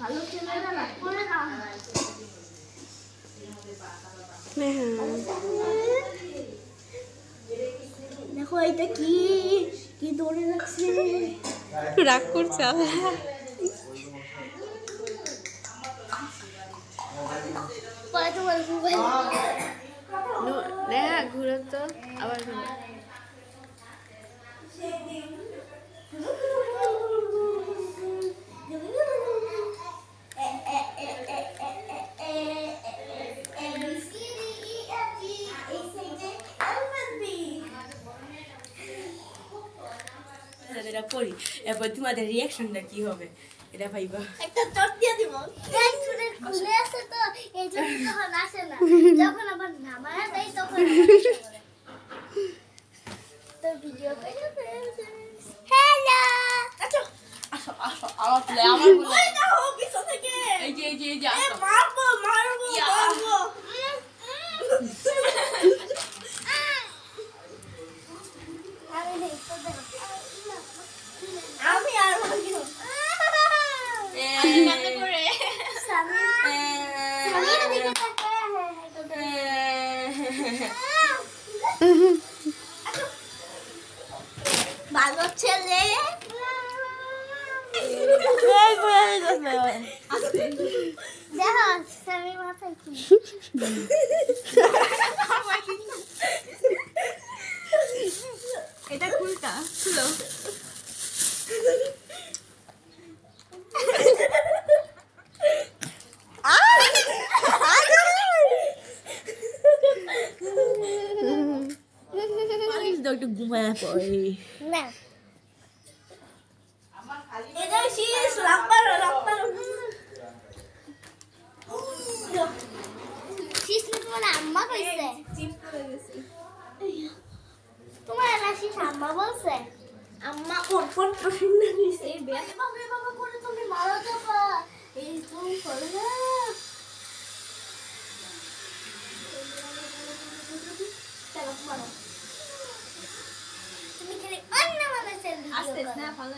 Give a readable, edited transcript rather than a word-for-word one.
ভালো ছেলেরা না করে না দেখো এটা কি কি ধরে রাখছে রাগ করছে নেহা ঘুরে তো আবার ঘুরে এটা করি এরপর তোমাদের রিয়াকশনটা কি হবে এটা ভাইবা একটা চট দিয়ে দিব এই চুলের খুলে আছে তো এই জন্য তখন আসে না যখন আবার নামায়া দেয় তখন তো ভিডিও করে হ্যালো আচ্ছা আসো আসো আমার বলে আমার বলে ওই দেখো পিছন থেকে এই যে আসো মারবো মারবো মারবো আমি আর ভাগিও কেমনে করে সামির দিকে ভালো ছেলে দেখো সামির মাথায় কি এটা খুলতা খুলো একটু ঘুমায় পড়ে না এটা শেষ রাখবার শেষ তোমার আম্মা কইছে তোমার না শেষ আম্মা বলছে আম্মা কোন প্রশ্ন দিছে এই বেশ বাবা করে তুমি মারা যাবা এই তুমি করে না চলো মারো তুমি খালি অন্য মানুষের ভিডিও করো আস্তে না ভালো